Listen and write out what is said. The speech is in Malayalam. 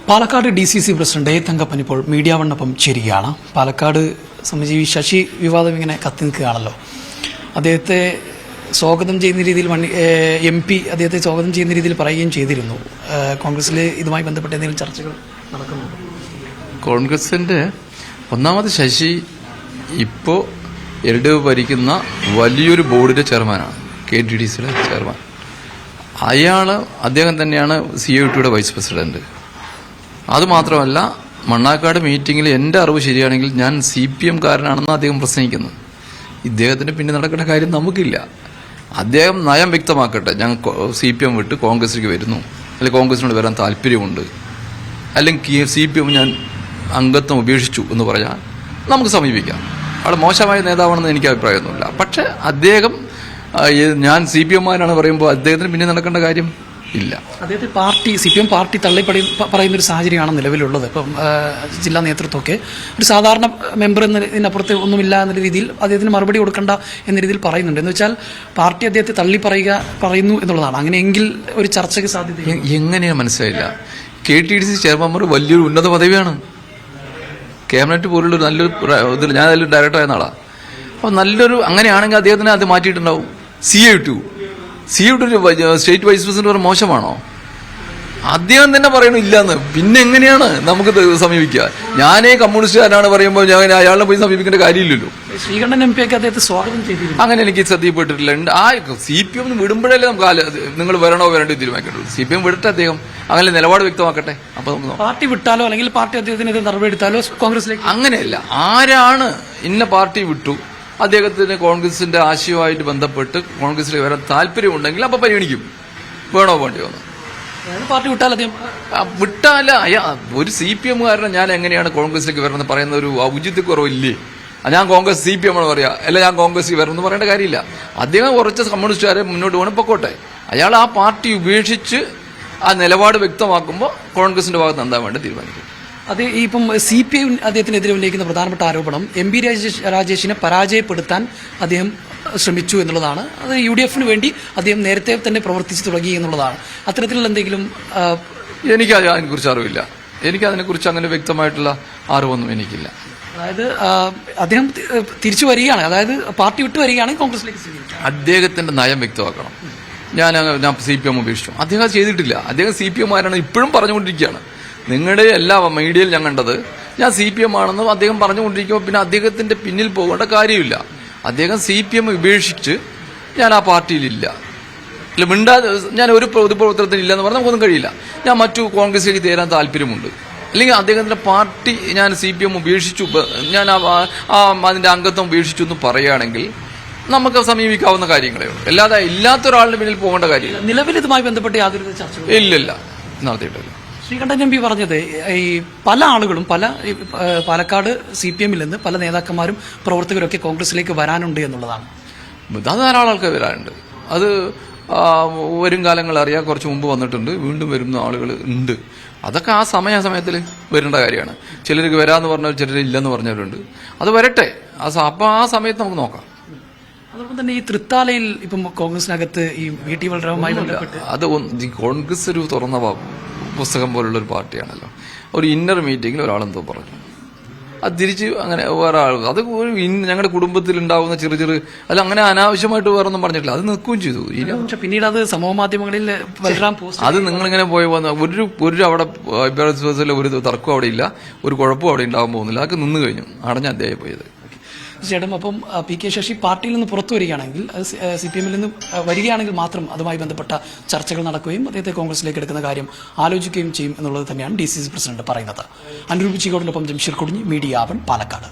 Palakkad DCC president A Thankappan ഇപ്പോൾ മീഡിയ വണ്ണൊപ്പം ചേരുകയാണ്. പാലക്കാട് സംബന്ധിച്ച് ശശി വിവാദം ഇങ്ങനെ കത്തി നിൽക്കുകയാണല്ലോ. അദ്ദേഹത്തെ സ്വാഗതം ചെയ്യുന്ന രീതിയിൽ MP അദ്ദേഹത്തെ സ്വാഗതം ചെയ്യുന്ന രീതിയിൽ പറയുകയും ചെയ്തിരുന്നു. കോൺഗ്രസിൽ ഇതുമായി ബന്ധപ്പെട്ട് എന്തെങ്കിലും ചർച്ചകൾ നടക്കുന്നുണ്ടോ? കോൺഗ്രസിന്റെ ഒന്നാമത് ശശി ഇപ്പോൾ LDF ഭരിക്കുന്ന വലിയൊരു ബോർഡിന്റെ ചെയർമാനാണ്, KTDCയുടെ ചെയർമാൻ. അദ്ദേഹം തന്നെയാണ് CIT വൈസ് പ്രസിഡന്റ്. അതുമാത്രമല്ല, മണ്ണാക്കാട് മീറ്റിംഗിൽ എൻ്റെ അറിവ് ശരിയാണെങ്കിൽ ഞാൻ CPM കാരനാണെന്ന് അദ്ദേഹം പ്രസംഗിക്കുന്നു. ഇദ്ദേഹത്തിന് പിന്നെ നടക്കേണ്ട കാര്യം നമുക്കില്ല. അദ്ദേഹം നയം വ്യക്തമാക്കട്ടെ. ഞങ്ങൾ CPM വിട്ട് കോൺഗ്രസിലേക്ക് വരുന്നു, അല്ലെങ്കിൽ കോൺഗ്രസിനോട് വരാൻ താല്പര്യമുണ്ട്, അല്ലെങ്കിൽ CPM ഞാൻ അംഗത്വം ഉപേക്ഷിച്ചു എന്ന് പറഞ്ഞാൽ നമുക്ക് സമീപിക്കാം. അവിടെ മോശമായ നേതാവാണെന്ന് എനിക്ക് അഭിപ്രായമൊന്നുമില്ല. പക്ഷേ അദ്ദേഹം ഞാൻ CPM-മാരാണ് പറയുമ്പോൾ അദ്ദേഹത്തിന് പിന്നെ നടക്കേണ്ട കാര്യം ഇല്ല. അദ്ദേഹത്തെ CPM പാർട്ടി പറയുന്ന ഒരു സാഹചര്യമാണ് നിലവിലുള്ളത്. ഇപ്പം ജില്ലാ നേതൃത്വമൊക്കെ ഒരു സാധാരണ മെമ്പർ എന്നതിനപ്പുറത്ത് ഒന്നുമില്ല എന്ന രീതിയിൽ അദ്ദേഹത്തിന് മറുപടി കൊടുക്കേണ്ട എന്ന രീതിയിൽ പറയുന്നുണ്ട്. എന്ന് വെച്ചാൽ പാർട്ടി അദ്ദേഹത്തെ പറയുന്നു എന്നുള്ളതാണ്. അങ്ങനെയെങ്കിൽ ഒരു ചർച്ചയ്ക്ക് സാധ്യത എങ്ങനെയാണ് മനസ്സിലായില്ല. KTDC ചെയർമാൻമാർ വലിയൊരു ഉന്നത പദവിയാണ്. ക്യാബിനറ്റ് പോലുള്ള നല്ലൊരു ഇതിൽ ഞാൻ അതിൽ ഡയറക്ടറായ ആളാണ്. അപ്പോൾ നല്ലൊരു അങ്ങനെയാണെങ്കിൽ അദ്ദേഹത്തിന് അത് മാറ്റിയിട്ടുണ്ടാവും. CIT സ്റ്റേറ്റ് വൈസ് പ്രസിഡന്റ് പറഞ്ഞ മോശമാണോ? അദ്ദേഹം തന്നെ പറയണു ഇല്ലാന്ന്. പിന്നെ എങ്ങനെയാണ് നമുക്ക് സമീപിക്കുക? ഞാനേ കമ്മ്യൂണിസ്റ്റുകാരാണ് പറയുമ്പോൾ ഞാൻ അയാളെ പോയി സമീപിക്കേണ്ട കാര്യമില്ലല്ലോ. ശ്രീകണ്ഠൻ MP ഒക്കെ അദ്ദേഹത്തെ സ്വാഗതം ചെയ്തിരുന്നു. അങ്ങനെ എനിക്ക് ശ്രദ്ധയിൽപ്പെട്ടിട്ടില്ല. CPM വിടുമ്പോഴല്ലേ നമുക്ക് നിങ്ങൾ വരണോ വരണ്ടോ തീരുമാനിക്കേണ്ടത്. CPM വിടട്ടെ, അദ്ദേഹം അങ്ങനെ നിലപാട് വ്യക്തമാക്കട്ടെ. അപ്പൊ നമുക്ക് പാർട്ടി വിട്ടാലോ അല്ലെങ്കിൽ പാർട്ടി അദ്ദേഹത്തിന് നടപടി എടുത്താലോ കോൺഗ്രസിലേക്ക് അങ്ങനെയല്ല. ആരാണ് ഇന്ന പാർട്ടി വിട്ടു, അദ്ദേഹത്തിന് കോൺഗ്രസിന്റെ ആശയവുമായിട്ട് ബന്ധപ്പെട്ട് കോൺഗ്രസിൽ വരാൻ താല്പര്യമുണ്ടെങ്കിൽ അപ്പൊ പരിഗണിക്കും, വേണോ വേണ്ടിയോ എന്ന്. പാർട്ടി വിട്ടാല ഒരു CPM-കാരനെ ഞാൻ എങ്ങനെയാണ് കോൺഗ്രസിലേക്ക് വരണമെന്ന് പറയുന്ന ഒരു ഔചിത്യക്കുറവില്ലേ? ഞാൻ കോൺഗ്രസ് CPM ആണ് പറയാ, അല്ല ഞാൻ കോൺഗ്രസിൽ വരണമെന്ന് പറയേണ്ട കാര്യമില്ല. അദ്ദേഹം കുറച്ച് കമ്മ്യൂണിസ്റ്റുകാരെ മുന്നോട്ട് പോകണം, പൊക്കോട്ടെ. അയാൾ ആ പാർട്ടി ഉപേക്ഷിച്ച് ആ നിലപാട് വ്യക്തമാക്കുമ്പോൾ കോൺഗ്രസിന്റെ ഭാഗത്ത് എന്താ വേണ്ട തീരുമാനിക്കും. അത് ഇപ്പം CPM അദ്ദേഹത്തിനെതിരെ ഉന്നയിക്കുന്ന പ്രധാനപ്പെട്ട ആരോപണം MP രാജേഷിനെ പരാജയപ്പെടുത്താൻ അദ്ദേഹം ശ്രമിച്ചു എന്നുള്ളതാണ്. അത് UDF-ന് വേണ്ടി അദ്ദേഹം നേരത്തെ തന്നെ പ്രവർത്തിച്ചു തുടങ്ങി എന്നുള്ളതാണ്. അത്തരത്തിലുള്ള എന്തെങ്കിലും എനിക്ക് അതിനെക്കുറിച്ച് അറിവില്ല. എനിക്കതിനെക്കുറിച്ച് അങ്ങനെ വ്യക്തമായിട്ടുള്ള അറിവൊന്നും എനിക്കില്ല. അതായത് അദ്ദേഹം തിരിച്ചു വരികയാണ്, അതായത് പാർട്ടി വിട്ടു വരികയാണെങ്കിൽ കോൺഗ്രസിലേക്ക് അദ്ദേഹത്തിന്റെ നയം വ്യക്തമാക്കണം. ഞാൻ CPM ഉപേക്ഷിച്ചു, അദ്ദേഹം ചെയ്തിട്ടില്ല. അദ്ദേഹം CPM-മാരാണ് ഇപ്പോഴും പറഞ്ഞുകൊണ്ടിരിക്കുകയാണ്. നിങ്ങളുടെ എല്ലാ മീഡിയയിൽ ഞാൻ കണ്ടത് ഞാൻ CPM ആണെന്നും അദ്ദേഹം പറഞ്ഞുകൊണ്ടിരിക്കുമ്പോൾ പിന്നെ അദ്ദേഹത്തിന്റെ പിന്നിൽ പോകേണ്ട കാര്യമില്ല. അദ്ദേഹം CPM ഉപേക്ഷിച്ച് ഞാൻ ആ പാർട്ടിയിലില്ല, ഞാൻ ഒരു പൊതുപ്രവർത്തനത്തിൽ ഇല്ലെന്ന് പറഞ്ഞാൽ നമുക്കൊന്നും കഴിയില്ല. ഞാൻ മറ്റു കോൺഗ്രസിലേക്ക് ചേരാൻ താല്പര്യമുണ്ട്, അല്ലെങ്കിൽ അദ്ദേഹത്തിന്റെ പാർട്ടി ഞാൻ CPM ഉപേക്ഷിച്ചു, ഞാൻ അതിന്റെ അംഗത്വം ഉപേക്ഷിച്ചു എന്ന് പറയുകയാണെങ്കിൽ നമുക്ക് സമീപിക്കാവുന്ന കാര്യങ്ങളേ ഉള്ളൂ. അല്ലാതെ ഇല്ലാത്തൊരാളുടെ പിന്നിൽ പോകേണ്ട കാര്യമില്ല. നിലവിൽ ഇതുമായി ബന്ധപ്പെട്ട് യാതൊരു ചർച്ച ഇല്ലില്ല, നടത്തിയിട്ടില്ല. ശ്രീകണ്ഠൻ MP പറഞ്ഞത് ഈ പല ആളുകളും പാലക്കാട് CPM-ൽ നിന്ന് പല നേതാക്കന്മാരും പ്രവർത്തകരൊക്കെ കോൺഗ്രസിലേക്ക് വരാനുണ്ട് എന്നുള്ളതാണ്. ധാരാളം ആൾക്കാർ വരാനുണ്ട്. അത് വരും കാലങ്ങൾ അറിയാം. കുറച്ച് മുമ്പ് വന്നിട്ടുണ്ട്, വീണ്ടും വരുന്ന ആളുകൾ ഉണ്ട്. അതൊക്കെ ആ സമയത്തിൽ വരേണ്ട കാര്യമാണ്. ചിലർക്ക് വരാമെന്ന് പറഞ്ഞവർ, ചിലർ ഇല്ലെന്ന് പറഞ്ഞവരുണ്ട്. അത് വരട്ടെ. അപ്പോൾ ആ സമയത്ത് നമുക്ക് നോക്കാം. അതോടൊപ്പം തന്നെ ഈ തൃത്താലയിൽ ഇപ്പം കോൺഗ്രസിനകത്ത് ഈ VT ബലറാമുമായി ബന്ധപ്പെട്ട് അത് കോൺഗ്രസ് ഒരു തുറന്ന പുസ്തകം പോലുള്ള ഒരു പാർട്ടിയാണല്ലോ. ഒരു ഇന്നർ മീറ്റിംഗിൽ ഒരാളെന്തോ പറഞ്ഞു, അത് തിരിച്ച് അങ്ങനെ വേറെ ആൾ, അത് ഞങ്ങളുടെ കുടുംബത്തിൽ ഉണ്ടാവുന്ന ചെറു അല്ല, അങ്ങനെ അനാവശ്യമായിട്ട് വേറൊന്നും പറഞ്ഞിട്ടില്ല. അത് നിൽക്കുകയും ചെയ്തു. പിന്നീട് അത് സമൂഹ മാധ്യമങ്ങളിൽ അത് നിങ്ങളിങ്ങനെ പോയി വന്ന ഒരു അവിടെ ഒരു തർക്കം അവിടെ ഇല്ല, ഒരു കുഴപ്പവും അവിടെ ഉണ്ടാകാൻ പോകുന്നില്ല. അതൊക്കെ നിന്ന് കഴിഞ്ഞു, അടഞ്ഞ അധ്യായം പോയത്. ചേട്ടൻ അപ്പം PK ശശി പാർട്ടിയിൽ നിന്ന് പുറത്തു വരികയാണെങ്കിൽ, CPM-ൽ നിന്ന് വരികയാണെങ്കിൽ മാത്രം അതുമായി ബന്ധപ്പെട്ട ചർച്ചകൾ നടക്കുകയും അദ്ദേഹത്തെ കോൺഗ്രസിലേക്ക് എടുക്കുന്ന കാര്യം ആലോചിക്കുകയും ചെയ്യും എന്നുള്ളത് തന്നെയാണ് DCC പ്രസിഡന്റ് പറയുന്നത്. അനുരൂപ് ചിക്കോടിനൊപ്പം ജംഷീർ കൊടിഞ്ഞി, മീഡിയ 1 പാലക്കാട്.